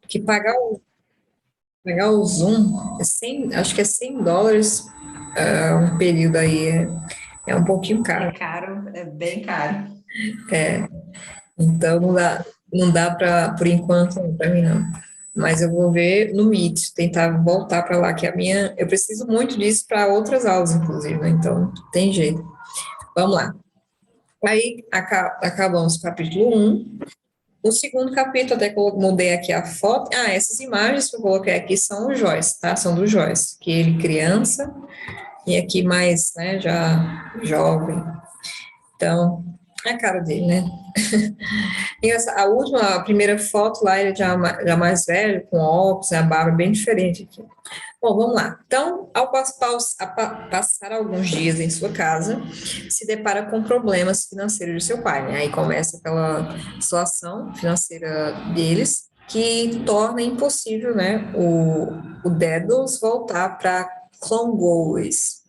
que pagar o Zoom, é 100, acho que é US$ 100, um período aí, é um pouquinho É caro. caro, é bem caro. Então não dá para, por enquanto, para mim não. Mas eu vou ver no Meet, tentar voltar para lá, que a minha, eu preciso muito disso para outras aulas, inclusive, né? Então tem jeito. Vamos lá. Aí acabamos o capítulo 1. O segundo capítulo, até que eu mudei aqui a foto. Ah, essas imagens que eu coloquei aqui são o Joyce, tá? São do Joyce, que ele criança, e aqui mais, né, já jovem. Então, é a cara dele, né? E a última, a primeira foto lá, ele já mais velho, com óculos, né, a barba bem diferente aqui. Bom, vamos lá. Então, ao passar alguns dias em sua casa, se depara com problemas financeiros de seu pai, né? Aí começa aquela situação financeira deles que torna impossível, né, o Daedalus voltar para Clongowes,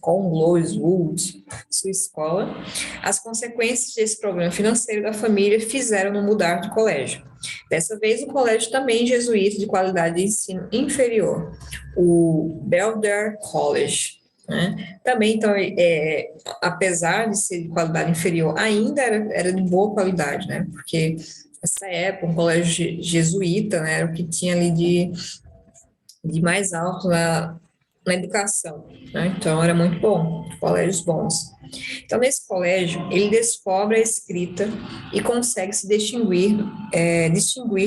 Wood, sua escola. As consequências desse problema financeiro da família fizeram-no mudar de colégio. Dessa vez, um colégio também jesuíta de qualidade de ensino inferior, o Belvedere College. Né? Também, então, apesar de ser de qualidade inferior, ainda era de boa qualidade, né? Porque nessa época, um colégio jesuíta, né, era o que tinha ali de mais alto na educação, né? Então era muito bom, colégios bons. Então nesse colégio ele descobre a escrita e consegue se distinguir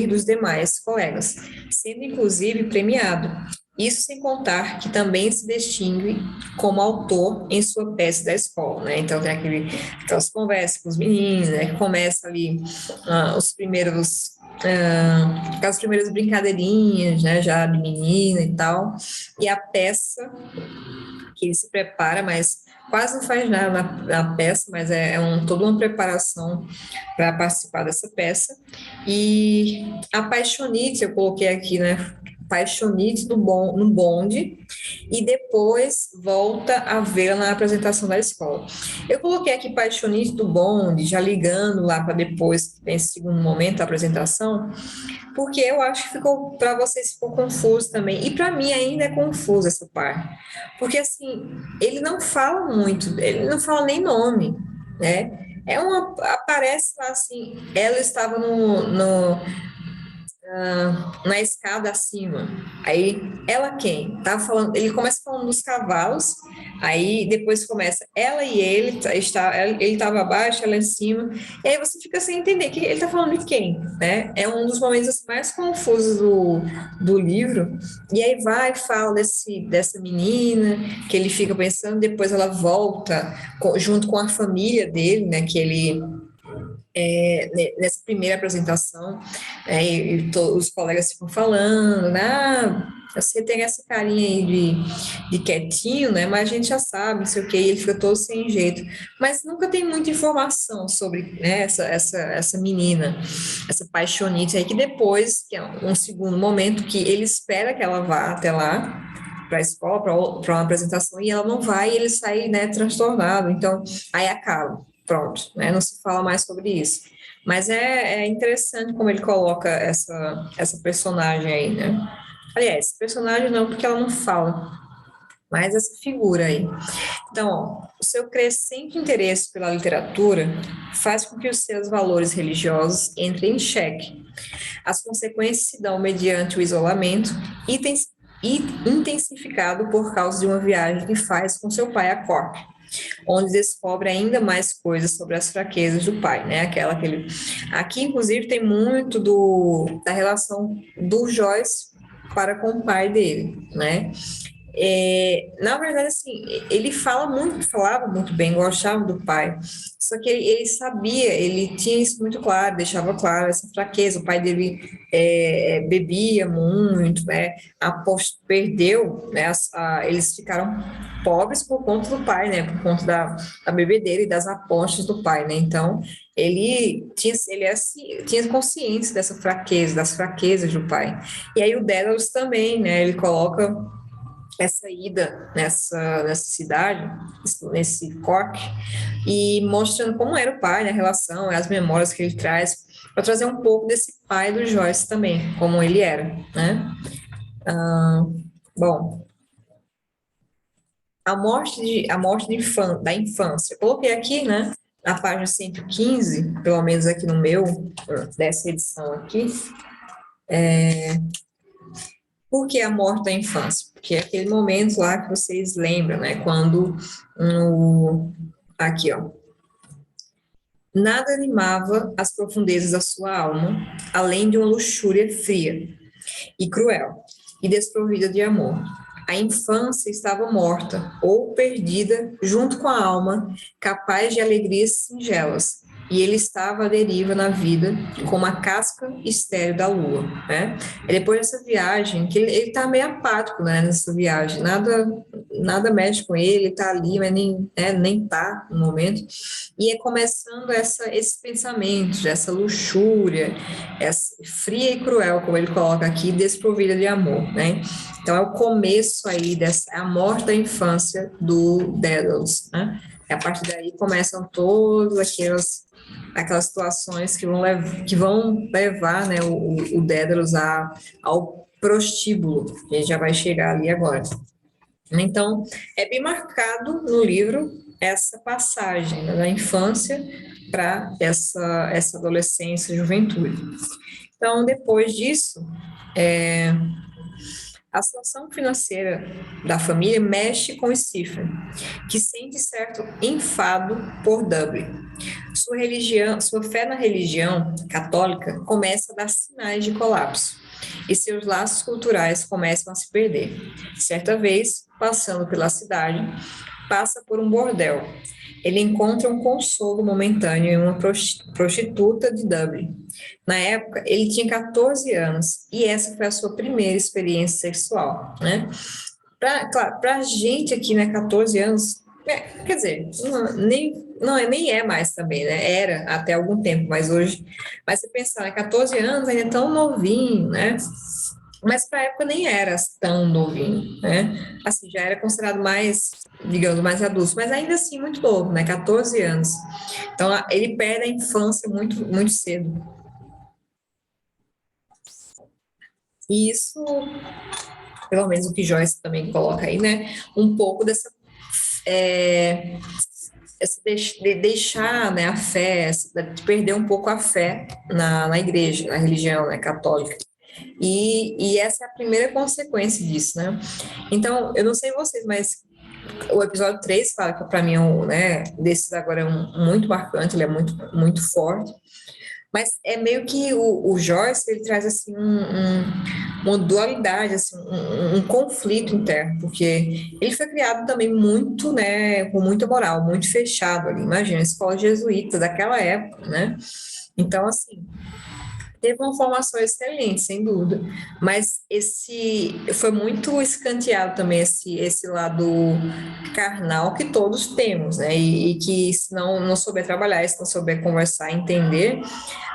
dos demais colegas, sendo inclusive premiado. Isso sem contar que também se distingue como autor em sua peça da escola, né? Então tem aquelas conversas com os meninos, né? Que começa ali os primeiros aquelas primeiras brincadeirinhas, né, já de menina e tal, e a peça que ele se prepara, mas quase não faz nada na peça, mas toda uma preparação para participar dessa peça. E a Paixonite, eu coloquei aqui, né, Paixonite no bonde, e depois volta a vê-la na apresentação da escola. Eu coloquei aqui Paixonite do bonde, já ligando lá para depois, nesse segundo momento da apresentação, porque eu acho que ficou, para vocês ficou confuso também. E para mim ainda é confuso essa parte. Porque assim, ele não fala muito, ele não fala nem nome, né? Aparece lá assim, ela estava na escada acima. Aí, ela quem? Tava falando, ele começa falando dos cavalos, aí depois começa ela e ele, ele estava abaixo, ela em cima, e aí você fica sem entender que ele está falando de quem, né? É um dos momentos assim, mais confusos do livro, e aí vai, fala dessa menina, que ele fica pensando, depois ela volta junto com a família dele, né, que ele nessa primeira apresentação, os colegas ficam falando, né? Você tem essa carinha aí de quietinho, né? Mas a gente já sabe, não sei o quê, e ele fica todo sem jeito. Mas nunca tem muita informação sobre, né, essa menina, essa paixonite aí, que depois, que é um segundo momento, que ele espera que ela vá até lá, para a escola, para uma apresentação, e ela não vai, e ele sai, né, transtornado. Então, aí acaba. Pronto, né? Não se fala mais sobre isso. Mas é interessante como ele coloca essa personagem aí, né? Aliás, personagem não, porque ela não fala, mas essa figura aí. Então, ó, o seu crescente interesse pela literatura faz com que os seus valores religiosos entrem em xeque. As consequências se dão mediante o isolamento e intensificado por causa de uma viagem que faz com seu pai a Cork, onde descobre ainda mais coisas sobre as fraquezas do pai, né? Aquela que ele... Aqui, inclusive, tem muito da relação do Joyce para com o pai dele, né? Na verdade, assim, ele falava muito bem, gostava do pai, só que ele sabia, ele tinha isso muito claro, deixava claro essa fraqueza. O pai dele bebia muito, né? Perdeu, né? Eles ficaram pobres por conta do pai, né? Por conta da bebedeira e das apostas do pai, né? Então, tinha consciência dessa fraqueza, das fraquezas do pai. E aí o Dédalus também, né? Ele coloca essa ida nessa cidade, nesse Cork, e mostrando como era o pai, né, a relação, as memórias que ele traz. para trazer um pouco desse pai do Joyce também, como ele era, né? Bom, da infância. Eu coloquei aqui, né, na página 115, pelo menos aqui no meu, dessa edição aqui. Por que a morte da infância? Porque é aquele momento lá que vocês lembram, né, quando aqui, ó, nada animava as profundezas da sua alma, além de uma luxúria fria e cruel, e desprovida de amor. A infância estava morta ou perdida junto com a alma, capaz de alegrias singelas, e ele estava à deriva na vida, como a casca estéril da lua, né? E depois dessa viagem, que ele tá meio apático, né, nessa viagem, nada mexe com ele tá ali, mas nem tá no momento, e é começando esses pensamentos, essa luxúria, essa fria e cruel, como ele coloca aqui, desprovida de amor, né? Então é o começo aí a morte da infância do Daedalus, né? E a partir daí começam todas aquelas situações que vão levar, né, o Daedalus ao prostíbulo, que a gente já vai chegar ali agora. Então, é bem marcado no livro essa passagem, né, da infância para essa adolescência, juventude. Então, depois disso, a situação financeira da família mexe com Stephen, que sente certo enfado por Dublin. Sua fé na religião católica começa a dar sinais de colapso e seus laços culturais começam a se perder. Certa vez, passando pela cidade, passa por um bordel. Ele encontra um consolo momentâneo em uma prostituta de Dublin. Na época, ele tinha 14 anos e essa foi a sua primeira experiência sexual, né? Claro, pra gente aqui, né, 14 anos, quer dizer, nem é mais também, né? Era até algum tempo, mas hoje, mas você pensar, né, 14 anos ainda é tão novinho, né? Mas para a época nem era tão novinho, né? Assim, já era considerado mais, digamos, mais adulto, mas ainda assim muito novo, né? 14 anos. Então, ele perde a infância muito, muito cedo. E isso, pelo menos o que Joyce também coloca aí, né? Um pouco dessa deixar, né, a fé, de perder um pouco a fé na igreja, na religião, né, católica. E essa é a primeira consequência disso, né? Então, eu não sei vocês, mas o episódio 3 fala que para mim né, desses agora é muito marcante, ele é muito, muito forte. Mas é meio que o Joyce, ele traz assim uma dualidade, assim, um conflito interno, porque ele foi criado também muito, né, com muita moral, muito fechado ali. Imagina, escola jesuíta daquela época, né? Então, assim, teve uma formação excelente, sem dúvida, mas foi muito escanteado também esse lado carnal que todos temos, né? E que se não souber trabalhar, se não souber conversar, entender,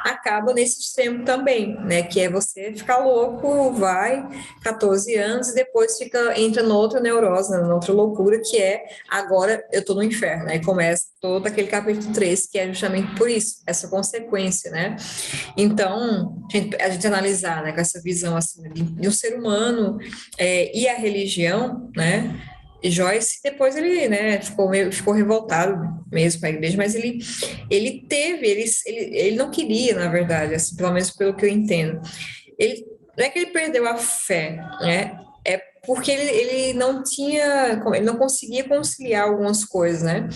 acaba nesse extremo também, né? Que é você ficar louco, vai 14 anos e depois entra noutra neurose, né? Noutra loucura, que é agora eu tô no inferno. Aí começa todo aquele capítulo 3, que é justamente por isso, essa consequência, né? Então, a gente analisar, né, com essa visão assim, de um ser humano e a religião, né? Joyce, depois ele, né, ficou revoltado mesmo com a igreja, mas ele não queria, na verdade, assim, pelo menos pelo que eu entendo. Não é que ele perdeu a fé, né? É porque ele ele não conseguia conciliar algumas coisas, né?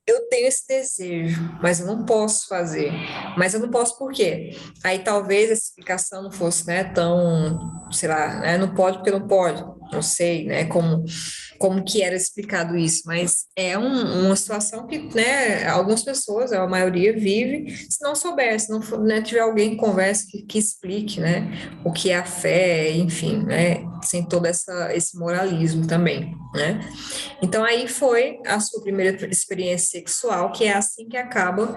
Eu tenho esse desejo, mas eu não posso fazer. Mas eu não posso por quê? Aí talvez essa explicação não fosse, né, tão, sei lá, né, não pode porque não pode. Não sei, né, como que era explicado isso, mas é uma situação que, né, algumas pessoas, a maioria vive, se não souber, se não for, né, tiver alguém que converse, que explique, né, o que é a fé, enfim, né, sem todo esse moralismo também, né. Então, aí foi a sua primeira experiência sexual, que é assim que acaba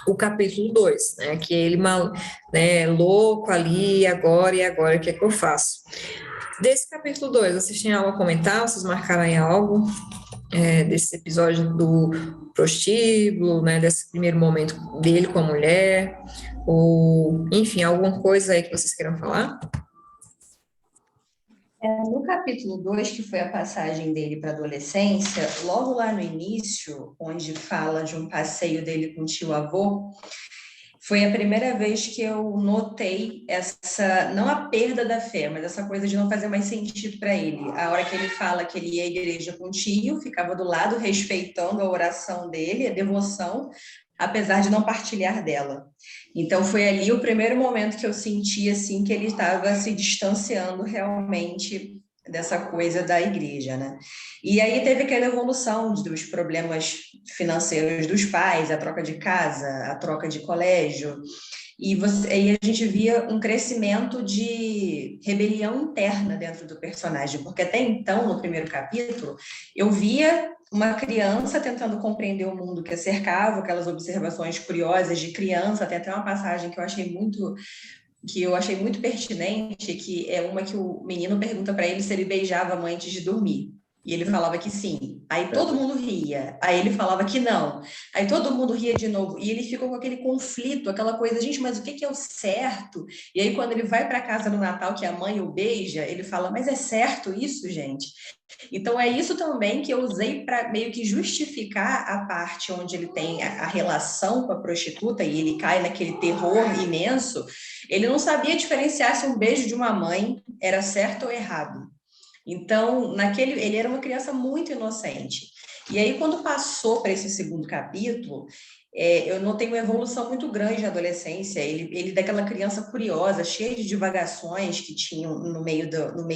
o capítulo 2, né? Que ele, né, louco ali, e agora, o que é que eu faço? Desse capítulo 2, vocês têm algo a comentar? Vocês marcaram aí algo? desse episódio do prostíbulo, né, desse primeiro momento dele com a mulher, ou, enfim, alguma coisa aí que vocês queiram falar? No capítulo 2, que foi a passagem dele para a adolescência, logo lá no início, onde fala de um passeio dele com o tio-avô, foi a primeira vez que eu notei essa, não a perda da fé, mas essa coisa de não fazer mais sentido para ele. A hora que ele fala que ele ia à igreja com o tio, ficava do lado, respeitando a oração dele, a devoção, apesar de não partilhar dela. Então foi ali o primeiro momento que eu senti assim que ele estava se distanciando realmente dessa coisa da igreja, né? E aí teve aquela evolução dos problemas financeiros dos pais, a troca de casa, a troca de colégio, e a gente via um crescimento de rebelião interna dentro do personagem, porque até então, no primeiro capítulo, eu via uma criança tentando compreender o mundo que a cercava, aquelas observações curiosas de criança, tem até uma passagem que eu achei muito pertinente, que é uma que o menino pergunta para ele se ele beijava a mãe antes de dormir. E ele falava que sim. Aí todo mundo ria. Aí ele falava que não. Aí todo mundo ria de novo. E ele ficou com aquele conflito, aquela coisa, gente, mas o que é o certo? E aí quando ele vai para casa no Natal, que a mãe o beija, ele fala, mas é certo isso, gente? Então é isso também que eu usei para meio que justificar a parte onde ele tem a relação com a prostituta e ele cai naquele terror imenso. Ele não sabia diferenciar se um beijo de uma mãe era certo ou errado. Então, ele era uma criança muito inocente. E aí, quando passou para esse segundo capítulo, eu notei uma evolução muito grande na adolescência. Ele daquela criança curiosa, cheia de divagações que tinham no meio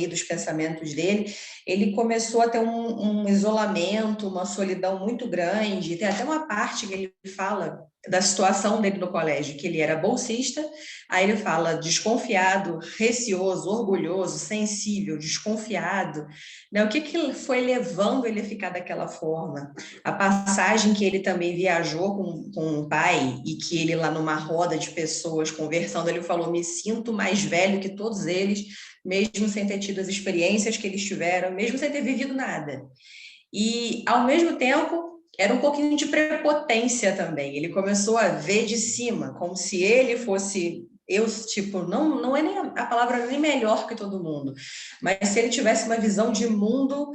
dos pensamentos dele, ele começou a ter um isolamento, uma solidão muito grande. Tem até uma parte que ele fala da situação dele no colégio, que ele era bolsista. Aí ele fala desconfiado, receoso, orgulhoso, sensível, desconfiado, né? O que foi levando ele a ficar daquela forma? A passagem que ele também viajou com o pai e que ele lá numa roda de pessoas conversando, ele falou, me sinto mais velho que todos eles, mesmo sem ter tido as experiências que eles tiveram, mesmo sem ter vivido nada. E, ao mesmo tempo, era um pouquinho de prepotência também. Ele começou a ver de cima, como se ele fosse eu, tipo, não é nem a palavra nem melhor que todo mundo, mas se ele tivesse uma visão de mundo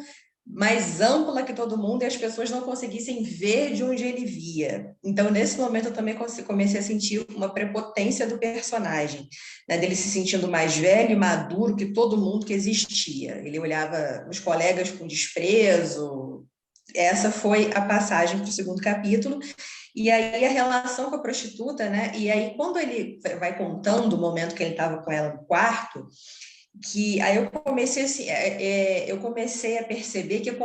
mais ampla que todo mundo e as pessoas não conseguissem ver de onde ele via. Então, nesse momento, eu também comecei a sentir uma prepotência do personagem, né, dele se sentindo mais velho e maduro que todo mundo que existia. Ele olhava os colegas com desprezo. Essa foi a passagem para o segundo capítulo. E aí a relação com a prostituta, né? E aí quando ele vai contando o momento que ele estava com ela no quarto, que aí eu comecei assim, eu comecei a perceber que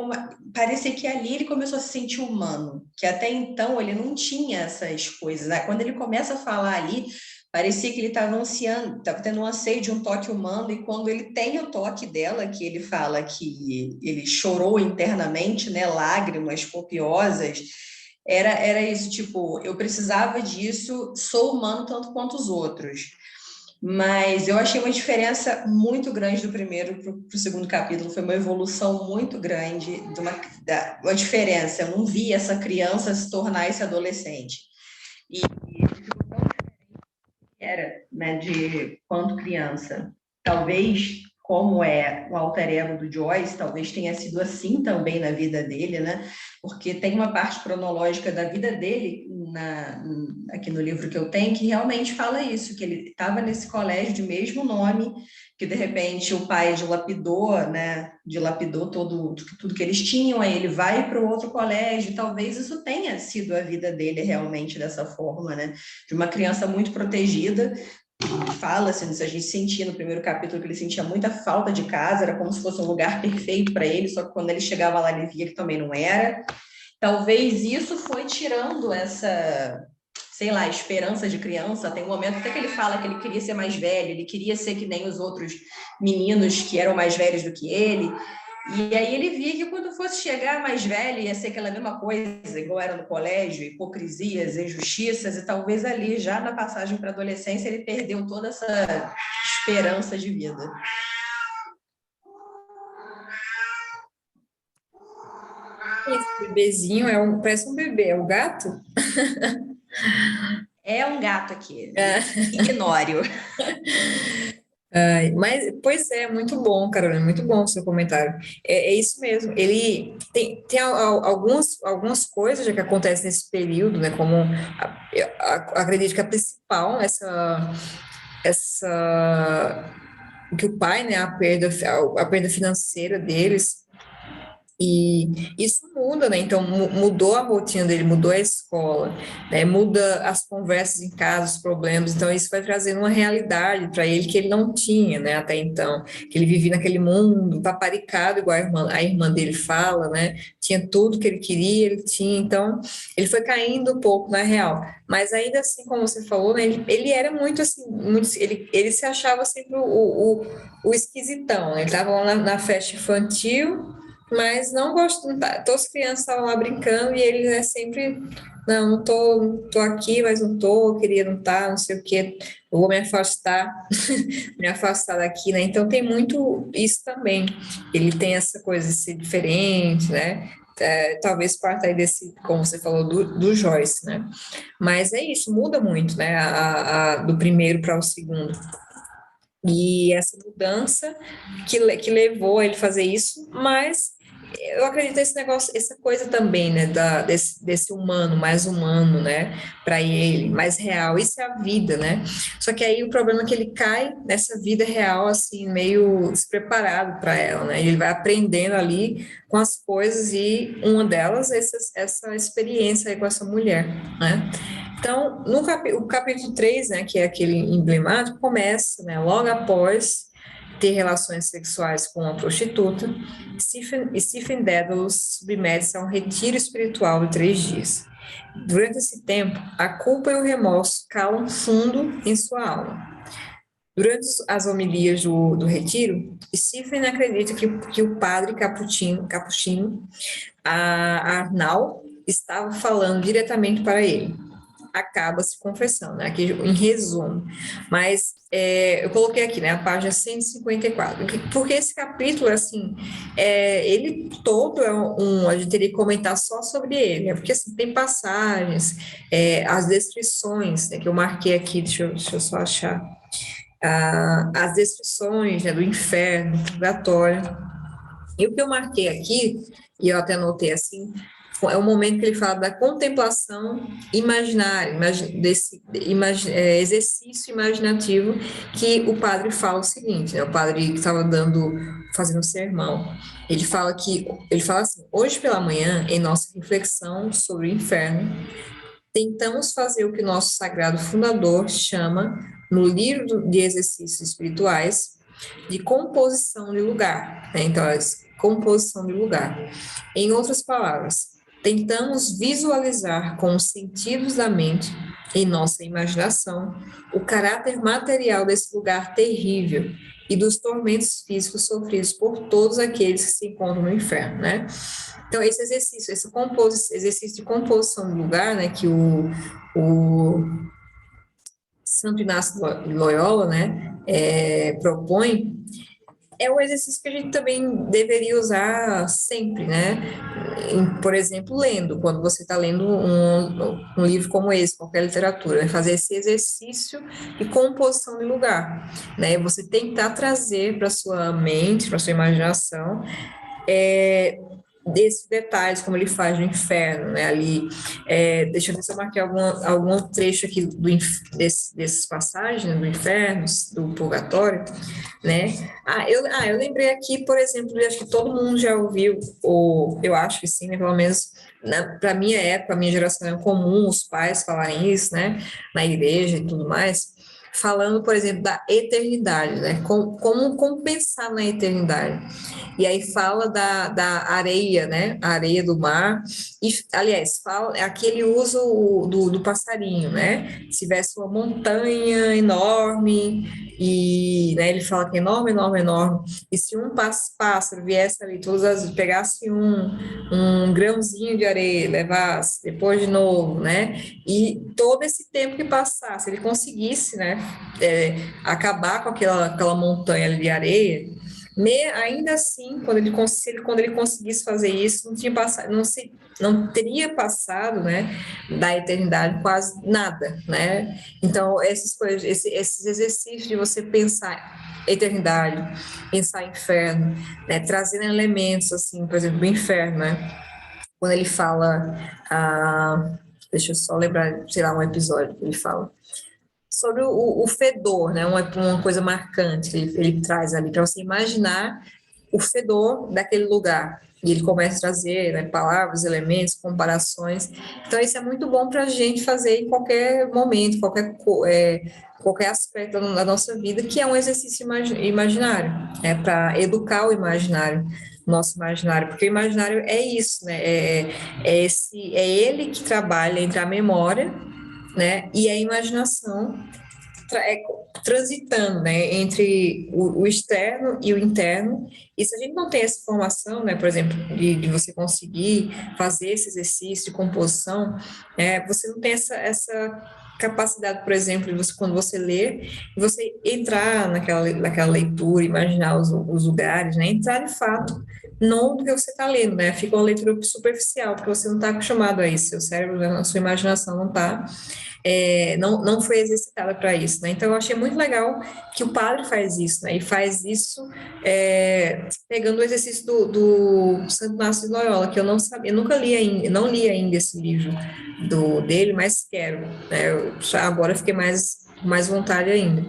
parecia que ali ele começou a se sentir humano, que até então ele não tinha essas coisas. Aí, quando ele começa a falar ali, parecia que ele estava ansiando, estava tendo um anseio de um toque humano, e quando ele tem o toque dela, que ele fala que ele chorou internamente, né, lágrimas copiosas, era isso, tipo, eu precisava disso, sou humano tanto quanto os outros. Mas eu achei uma diferença muito grande do primeiro para o segundo capítulo. Foi uma evolução muito grande, uma diferença. Eu não vi essa criança se tornar esse adolescente. E era, né, de quanto criança. Talvez, como é o alter ego do Joyce, talvez tenha sido assim também na vida dele, né? Porque tem uma parte cronológica da vida dele aqui no livro que eu tenho que realmente fala isso, que ele estava nesse colégio de mesmo nome, que de repente o pai dilapidou, né? Dilapidou tudo que eles tinham, aí ele vai para o outro colégio, talvez isso tenha sido a vida dele realmente dessa forma, né? De uma criança muito protegida. Fala-se, a gente sentia no primeiro capítulo que ele sentia muita falta de casa, era como se fosse um lugar perfeito para ele, só que quando ele chegava lá ele via que também não era. Talvez isso foi tirando essa, sei lá, esperança de criança. Tem um momento até que ele fala que ele queria ser mais velho, ele queria ser que nem os outros meninos que eram mais velhos do que ele. E aí ele via que quando fosse chegar mais velho ia ser aquela mesma coisa, igual era no colégio, hipocrisias, injustiças, e talvez ali, já na passagem para a adolescência, ele perdeu toda essa esperança de vida. esse bebezinho parece um bebê, é o gato? É um gato aqui, É. ignore-o. Mas, pois é, muito bom, Carolina, muito bom o seu comentário. É isso mesmo. Ele tem algumas coisas já que acontecem nesse período, né? Como acredito que a principal, essa que o pai, né? A perda financeira deles. E isso muda, né? Então, mudou a rotina dele, mudou a escola, né? Muda as conversas em casa, os problemas. Então, isso vai trazendo uma realidade para ele que ele não tinha, né? Até então, que ele vivia naquele mundo paparicado, igual a irmã dele fala, né? Tinha tudo que ele queria, ele tinha. Então, ele foi caindo um pouco na real. Mas ainda assim, como você falou, né? Ele era muito assim, ele se achava sempre o esquisitão, né? Ele estava lá na festa infantil, mas não gosto, todas as crianças estavam lá brincando e ele é sempre, não, não tô aqui, mas não tô, queria não estar, não sei o quê, eu vou me afastar, me afastar daqui, né? Então tem muito isso também. Ele tem essa coisa de ser diferente, né? Talvez parta aí desse, como você falou, do Joyce, né? Mas é isso, muda muito, né? Do primeiro para o segundo. E essa mudança que levou a ele fazer isso, mas eu acredito nesse negócio, essa coisa também, né, desse humano, mais humano, né, para ele, mais real, isso é a vida, né? Só que aí o problema é que ele cai nessa vida real, assim, meio despreparado para ela, né? Ele vai aprendendo ali com as coisas e uma delas é essa experiência aí com essa mulher, né? Então, o capítulo 3, né, que é aquele emblemático, começa, né, logo após ter relações sexuais com uma prostituta, Stephen Dedalus submete-se a um retiro espiritual de 3 dias. Durante esse tempo, a culpa e o remorso calam fundo em sua alma. Durante as homilias do retiro, Stephen acredita que o padre Capuchinho, Arnal, estava falando diretamente para ele. Acaba se confessando, né? Aqui em resumo. Mas eu coloquei aqui, né, a página 154, porque esse capítulo, assim, ele todo a gente teria que comentar só sobre ele, né? Porque assim, tem passagens, as descrições, né, que eu marquei aqui, deixa eu só achar, as descrições, né, do inferno, do purgatório. E o que eu marquei aqui, e eu até anotei assim, é o momento que ele fala da contemplação imaginária, desse exercício imaginativo, que o padre fala o seguinte, né, o padre que estava fazendo o sermão, ele fala assim: hoje pela manhã, em nossa reflexão sobre o inferno, tentamos fazer o que nosso sagrado fundador chama, no livro de exercícios espirituais, de composição de lugar, né? Então, composição de lugar. Em outras palavras, tentamos visualizar com os sentidos da mente, em nossa imaginação, o caráter material desse lugar terrível e dos tormentos físicos sofridos por todos aqueles que se encontram no inferno, né? Então, esse exercício, exercício de composição do lugar, né, que o Santo Inácio de Loyola, né, propõe, é um exercício que a gente também deveria usar sempre, né? Por exemplo, lendo, quando você está lendo um livro como esse, qualquer literatura, né? Fazer esse exercício de composição de lugar, né? Você tentar trazer para sua mente, para sua imaginação, desses detalhes, como ele faz no inferno, né? Ali, deixa eu ver se eu marquei algum trecho aqui desses passagens, né, do inferno, do purgatório, né? Eu lembrei aqui, por exemplo, acho que todo mundo já ouviu, ou eu acho que sim, né? Pelo menos para minha época, a minha geração é comum os pais falarem isso, né? Na igreja e tudo mais, falando, por exemplo, da eternidade, né? Como pensar na eternidade. E aí fala da areia, né? A areia do mar. E, aliás, fala aquele uso do passarinho, né? Se tivesse uma montanha enorme, e né, ele fala que é enorme, enorme, enorme. E se um pássaro viesse ali, pegasse um grãozinho de areia, levasse, depois de novo, né? E todo esse tempo que passasse, ele conseguisse, né? Acabar com aquela montanha de areia, Ainda assim, quando ele conseguisse fazer isso, não teria passado, né, da eternidade quase nada, né? Então, essas coisas, esses exercícios de você pensar eternidade, pensar inferno, né, trazendo elementos, assim, por exemplo, do inferno, né? Quando ele fala, deixa eu só lembrar, sei lá, um episódio que ele fala sobre o fedor, né? Uma coisa marcante que ele traz ali para você imaginar o fedor daquele lugar. E ele começa a trazer, né, palavras, elementos, comparações. Então, isso é muito bom para a gente fazer em qualquer momento, qualquer aspecto da nossa vida, que é um exercício imaginário, para educar o imaginário, nosso imaginário, porque o imaginário é isso, né? É ele que trabalha entre a memória, né, e a imaginação é, transitando, né, entre o externo e o interno. E se a gente não tem essa formação, né, por exemplo, de você conseguir fazer esse exercício de composição, você não tem essa capacidade, por exemplo, de você, quando você lê, você entrar naquela leitura, imaginar os lugares, né, entrar de fato no do que você está lendo, né, fica uma leitura superficial, porque você não está acostumado a isso, seu cérebro, a sua imaginação não está não foi exercitada para isso, né? Então eu achei muito legal que o padre faz isso, né? E faz isso pegando o exercício do Santo Inácio de Loyola, que eu não sabia, eu nunca li ainda, não li ainda esse livro dele, mas quero, né? Agora eu fiquei mais vontade ainda.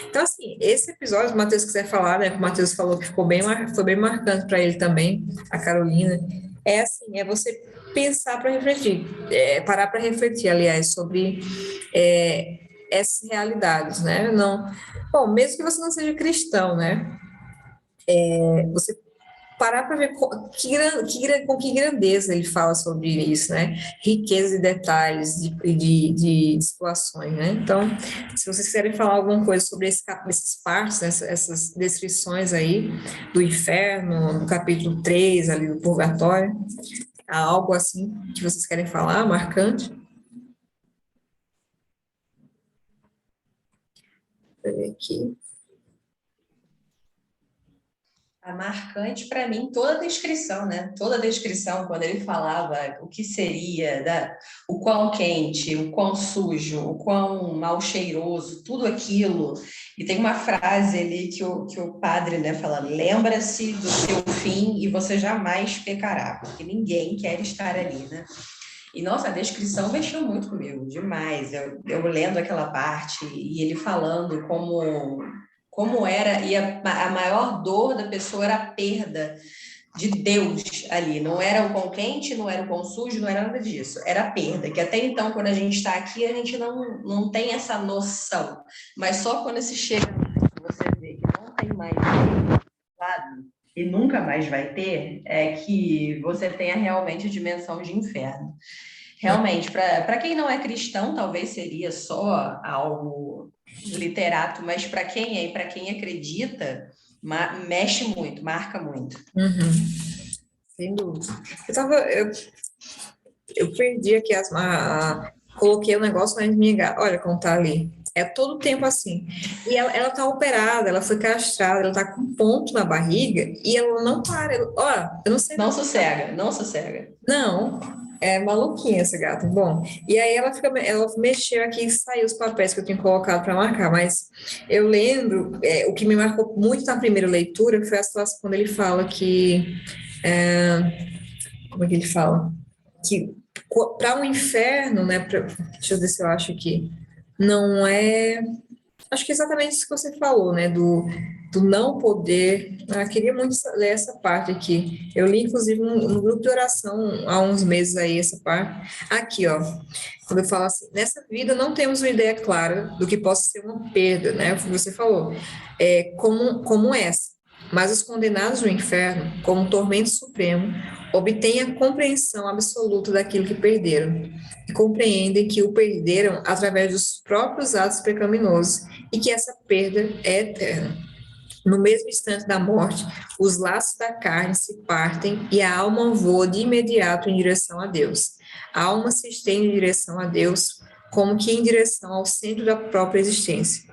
Então, assim, esse episódio, se o Matheus quiser falar, né? Que o Matheus falou que foi bem marcante para ele também, a Carolina. É assim, é você pensar para refletir, parar para refletir, aliás, sobre é, essas realidades, né? Não, bom, mesmo que você não seja cristão, né? Você parar para ver com que grandeza ele fala sobre isso, né? Riqueza de detalhes, de situações, né? Então, se vocês quiserem falar alguma coisa sobre essas partes, né, essas descrições aí do inferno, do capítulo 3 ali do purgatório, há algo assim que vocês querem falar, marcante? Deixa eu ver aqui. A marcante para mim toda a descrição, né? Toda a descrição quando ele falava o que seria, o quão quente, o quão sujo, o quão mal cheiroso, tudo aquilo. E tem uma frase ali que o padre, né, fala: lembra-se do seu fim e você jamais pecará, porque ninguém quer estar ali, né? E, nossa, a descrição mexeu muito comigo, demais. Eu lendo aquela parte e ele falando como era, e a maior dor da pessoa era a perda de Deus ali. Não era o quão quente, não era o quão sujo, não era nada disso. Era a perda, que até então, quando a gente está aqui, a gente não tem essa noção. Mas só quando se chega que você vê que não tem mais lado e nunca mais vai ter, é que você tenha realmente a dimensão de inferno. Realmente, para quem não é cristão, talvez seria só algo literato, mas para quem é e para quem acredita, mexe muito, marca muito. Uhum, sem dúvida. Eu perdi aqui coloquei o negócio na minha gata. Olha como tá ali. É todo o tempo assim. E ela tá operada, ela foi castrada, ela tá com um ponto na barriga e ela não para. Ó, eu não sei. Não sossega, não sossega. Não, é maluquinha essa gata. Bom, e aí ela mexeu aqui e saiu os papéis que eu tinha colocado para marcar, mas eu lembro, o que me marcou muito na primeira leitura foi a situação quando ele fala que, como é que ele fala? Que para um inferno, né? Deixa eu ver se eu acho aqui. Não é. Acho que é exatamente isso que você falou, né? Do não poder. Queria muito ler essa parte aqui. Eu li, inclusive, no grupo de oração há uns meses aí, essa parte. Aqui, ó. Quando eu falo assim, nessa vida não temos uma ideia clara do que possa ser uma perda, né? O que você falou. Como essa. Mas os condenados no inferno, como tormento supremo, obtêm a compreensão absoluta daquilo que perderam e compreendem que o perderam através dos próprios atos pecaminosos e que essa perda é eterna. No mesmo instante da morte, os laços da carne se partem e a alma voa de imediato em direção a Deus. A alma se estende em direção a Deus como que em direção ao centro da própria existência.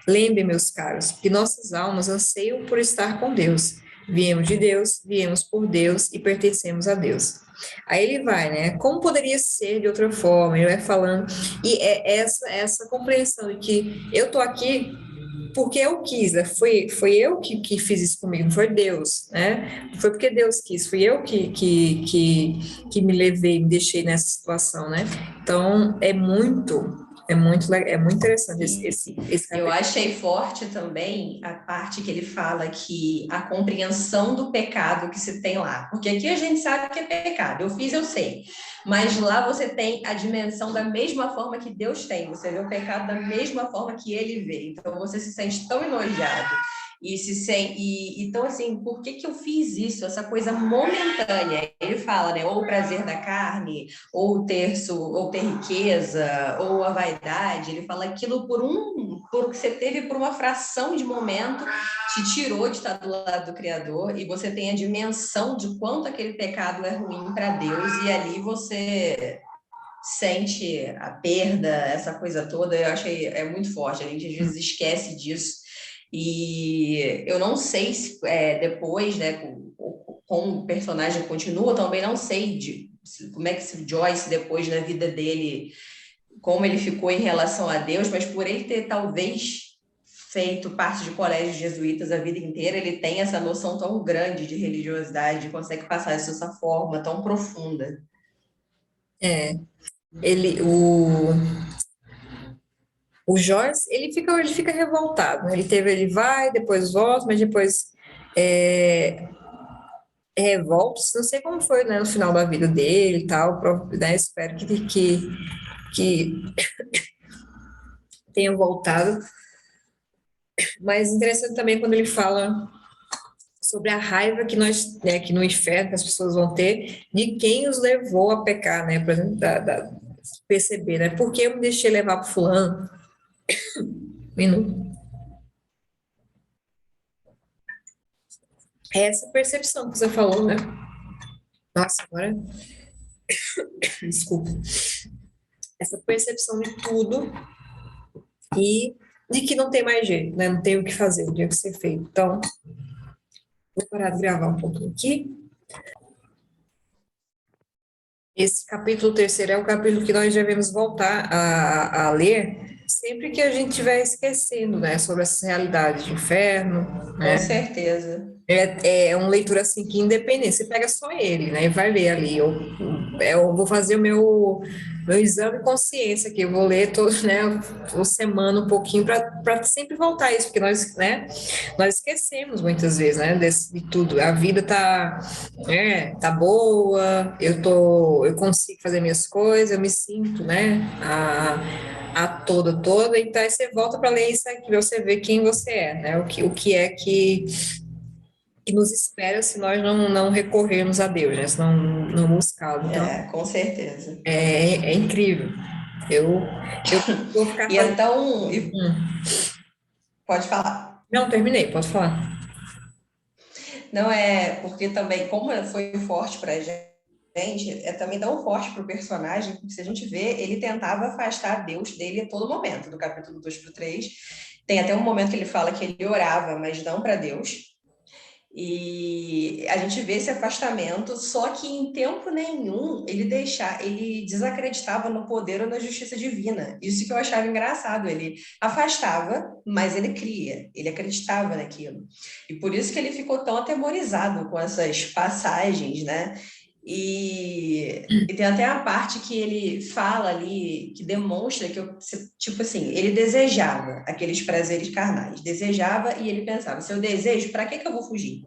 Lembre, meus caros, que nossas almas anseiam por estar com Deus. Viemos de Deus, viemos por Deus e pertencemos a Deus. Aí ele vai, né? Como poderia ser de outra forma? Ele vai falando, e é essa compreensão de que eu tô aqui porque eu quis, né? Foi eu que fiz isso comigo, não foi Deus, né? Não foi porque Deus quis, fui eu que me levei, me deixei nessa situação, né? Então, é muito interessante esse Eu capítulo. achei forte também a parte que ele fala que a compreensão do pecado que se tem lá. Porque aqui a gente sabe que é pecado. Eu fiz, eu sei. Mas lá você tem a dimensão da mesma forma que Deus tem. Você vê o pecado da mesma forma que ele vê. Então você se sente tão enojado. Então, assim, por que eu fiz isso? Essa coisa momentânea. Ele fala, né? Ou o prazer da carne, ou ter riqueza, ou a vaidade. Ele fala aquilo por que você teve por uma fração de momento, te tirou de estar do lado do Criador, e você tem a dimensão de quanto aquele pecado é ruim para Deus, e ali você sente a perda, essa coisa toda. Eu achei muito forte. A gente às vezes esquece disso. E eu não sei se depois, né, como o personagem continua, também não sei como é que o Joyce, depois na vida dele, como ele ficou em relação a Deus, mas por ele ter talvez feito parte de colégios jesuítas a vida inteira, ele tem essa noção tão grande de religiosidade, consegue passar isso dessa forma tão profunda. É, ele, o, o Joyce, ele fica revoltado, né? Ele vai, depois volta, mas depois é, revolta, não sei como foi, né, no final da vida dele e tal, né, espero que tenha voltado. Mas interessante também quando ele fala sobre a raiva que nós, né, que no inferno que as pessoas vão ter de quem os levou a pecar, né, por exemplo, perceber, né, por que eu me deixei levar para fulano? Minuto. É essa percepção que você falou, né? Nossa, agora, desculpa. Essa percepção de tudo e de que não tem mais jeito, né? Não tem o que fazer, não tem o que ser feito. Então, vou parar de gravar um pouquinho aqui. Esse capítulo terceiro é um capítulo que nós devemos voltar a ler sempre que a gente estiver esquecendo, né, sobre essa realidade de inferno, Com né? certeza. É uma leitura assim que independente, você pega só ele, né, e vai ler ali. Eu vou fazer o meu exame de consciência aqui, eu vou ler todo, né, toda semana um pouquinho para sempre voltar a isso, porque nós, né, nós esquecemos muitas vezes, né, de tudo. A vida tá boa, eu consigo fazer minhas coisas, eu me sinto, né, toda, então aí você volta para ler isso aqui, você vê quem você é, né, o que é que nos espera se nós não recorrermos a Deus, né? Se não buscá-lo. Então, Com certeza. é incrível. Eu vou ficar E fazendo. então, Hum. pode falar. Não, terminei, pode falar. Não é porque também, como foi forte para a gente, é também tão forte para o personagem, porque se a gente vê, ele tentava afastar Deus dele a todo momento, do capítulo 2 para o 3. Tem até um momento que ele fala que ele orava, mas não para Deus. E a gente vê esse afastamento, só que em tempo nenhum ele desacreditava no poder ou na justiça divina. Isso que eu achava engraçado. Ele afastava, mas ele cria, ele acreditava naquilo. E por isso que ele ficou tão atemorizado com essas passagens, né? E tem até a parte que ele fala ali, que demonstra que, tipo assim, ele desejava aqueles prazeres carnais, desejava e ele pensava, se eu desejo, para que eu vou fugir?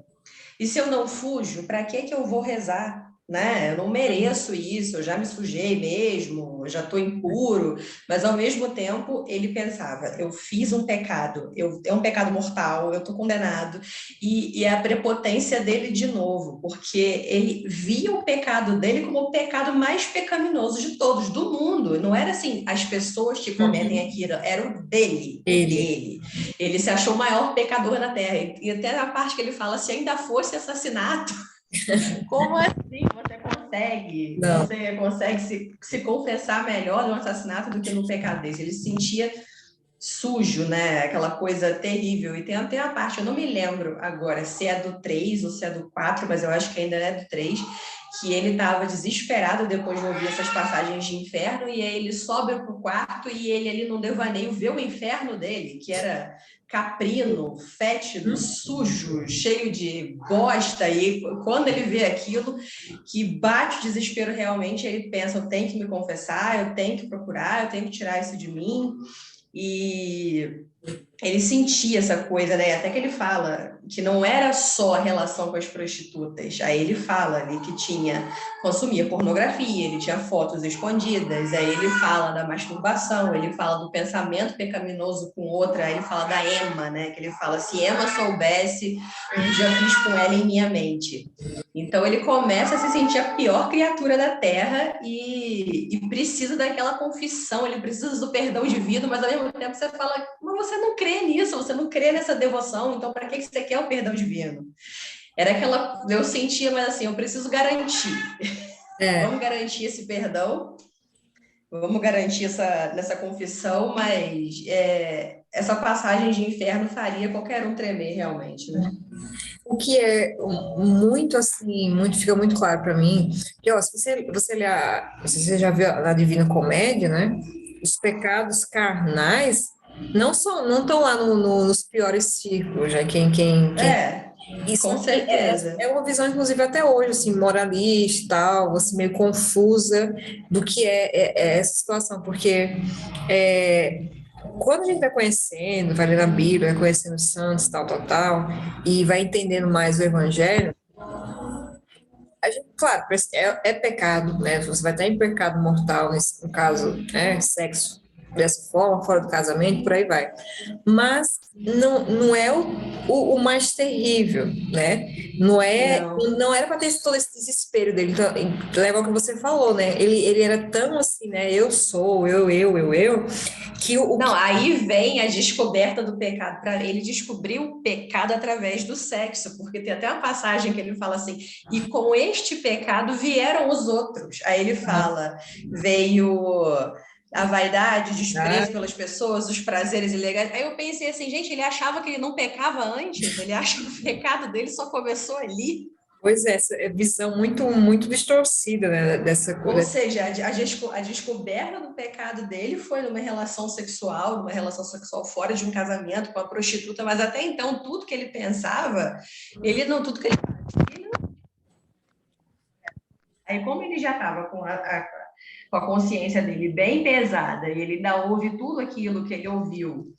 E se eu não fujo, para que eu vou rezar? Né? Eu não mereço isso, eu já me sujei mesmo, eu já estou impuro, mas ao mesmo tempo ele pensava, eu fiz um pecado, é um pecado mortal, eu estou condenado, e a prepotência dele de novo, porque ele via o pecado dele como o pecado mais pecaminoso de todos, do mundo, não era assim, as pessoas que cometem aquilo, era o dele, Ele. ele se achou o maior pecador na Terra, e até a parte que ele fala, se ainda fosse assassinato, como assim você consegue consegue, Não. você consegue se confessar melhor no assassinato do que no pecado desse. Ele se sentia sujo, né? Aquela coisa terrível. E tem até a parte, eu não me lembro agora se é do 3 ou se é do 4, mas eu acho que ainda é do 3, que ele estava desesperado depois de ouvir essas passagens de inferno, e aí ele sobe para o quarto e ele ali num devaneio vê o inferno dele, que era caprino, fétido, sujo, cheio de bosta, e quando ele vê aquilo, que bate o desespero realmente, ele pensa, eu tenho que me confessar, eu tenho que procurar, eu tenho que tirar isso de mim. E ele sentia essa coisa, né? Até que ele fala que não era só a relação com as prostitutas. Aí ele fala ali que consumia pornografia, ele tinha fotos escondidas. Aí ele fala da masturbação, ele fala do pensamento pecaminoso com outra. Aí ele fala da Emma, né? Que ele fala, se Emma soubesse o que já fiz com ela em minha mente. Então ele começa a se sentir a pior criatura da Terra e precisa daquela confissão, ele precisa do perdão divino, mas ao mesmo tempo você fala, mas você não crê nisso, você não crê nessa devoção, então para que você quer o perdão divino? Era aquela, eu sentia, mas assim, eu preciso garantir. Vamos garantir esse perdão, vamos garantir nessa confissão, mas essa passagem de inferno faria qualquer um tremer realmente, né? O que é muito assim, fica muito claro para mim, que ó, se você ler, não sei se você já viu a Divina Comédia, né? Os pecados carnais não estão lá nos piores círculos, né? Isso Com certeza. é uma visão, inclusive, até hoje, assim, moralista e tal, assim, meio confusa do que é essa situação, porque é, quando a gente vai conhecendo, vai lendo a Bíblia, vai conhecendo os santos, tal, e vai entendendo mais o Evangelho, a gente, claro, é pecado, né? Você vai estar em pecado mortal, no caso, né? Sexo dessa forma, fora do casamento, por aí vai. Mas não é o mais terrível, né? Não. Não era para ter todo esse desespero dele. Então, leva ao que você falou, né? Ele era tão assim, né? Eu sou, eu, que Não, aí vem a descoberta do pecado. Para ele descobrir o pecado através do sexo, porque tem até uma passagem que ele fala assim: e com este pecado vieram os outros. Aí ele fala: veio a vaidade, o desprezo pelas pessoas, os prazeres ilegais. Aí eu pensei assim, gente, ele achava que ele não pecava antes, ele acha que o pecado dele só começou ali. Pois é, essa visão muito distorcida, né, dessa Ou coisa. seja, a descoberta do pecado dele foi numa relação sexual fora de um casamento com a prostituta, mas até então tudo que ele pensava, ele não, tudo que ele fazia. Aí, como ele já estava com a consciência dele bem pesada, e ele ainda ouve tudo aquilo que ele ouviu,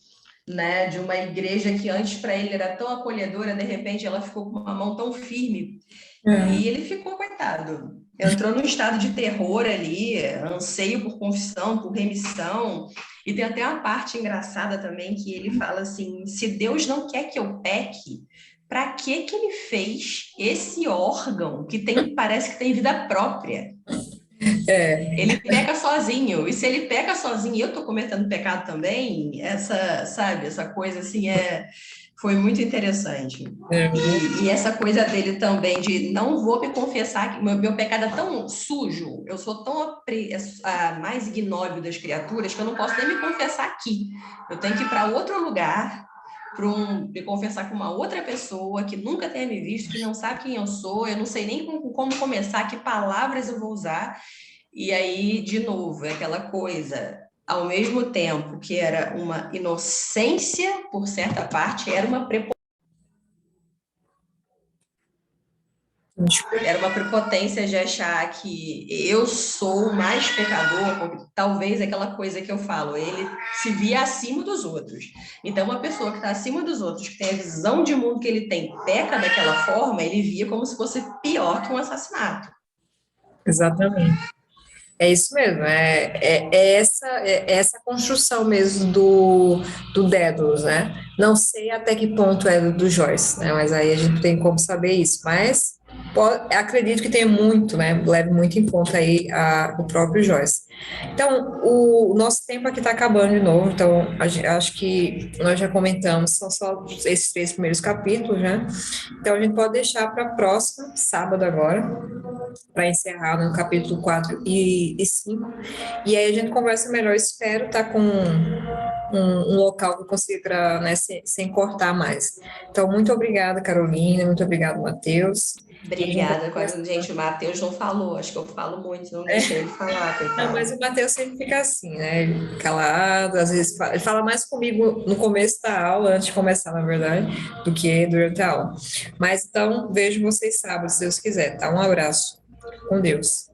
né, de uma igreja que antes para ele era tão acolhedora, de repente ela ficou com uma mão tão firme. E ele ficou, coitado, entrou num estado de terror ali, anseio por confissão, por remissão. E tem até uma parte engraçada também que ele fala assim: se Deus não quer que eu peque, para que ele fez esse órgão que parece que tem vida própria? É, Ele peca sozinho, e se ele peca sozinho e eu estou cometendo pecado também, essa coisa assim foi muito interessante. é, E essa coisa dele também de não vou me confessar, que meu pecado é tão sujo, eu sou tão a mais ignóbil das criaturas que eu não posso nem me confessar aqui. Eu tenho que ir para outro lugar, me confessar com uma outra pessoa que nunca tenha me visto, que não sabe quem eu sou, eu não sei nem como começar, que palavras eu vou usar. E aí, de novo, é aquela coisa, ao mesmo tempo que era uma inocência, por certa parte, era uma prepotência de achar que eu sou o mais pecador, porque talvez aquela coisa que eu falo, ele se via acima dos outros. Então, uma pessoa que está acima dos outros, que tem a visão de mundo que ele tem, peca daquela forma, ele via como se fosse pior que um assassinato. exatamente. É isso mesmo, é essa construção mesmo do Dédalus, né? Não sei até que ponto é do Joyce, né? Mas aí a gente tem como saber isso. Mas acredito que tenha muito, né? Leve muito em conta aí o próprio Joyce. Então, o nosso tempo aqui está acabando de novo, então acho que nós já comentamos, são só esses 3 primeiros capítulos, né? Então a gente pode deixar para próximo sábado agora. para encerrar no capítulo 4 e 5. E aí a gente conversa melhor. Espero estar com um local que eu consiga, né, sem cortar mais. Então, muito obrigada, Carolina, muito obrigada, Matheus. E a gente vai Obrigada. Gente, o Matheus não falou, acho que eu falo muito, não deixei ele falar, Não, mas coitado. o Matheus sempre fica assim, né? Calado, às vezes ele fala mais comigo no começo da aula, antes de começar, na verdade, do que durante a aula. Mas então, vejo vocês sábado, se Deus quiser, tá? Um abraço. Com Deus.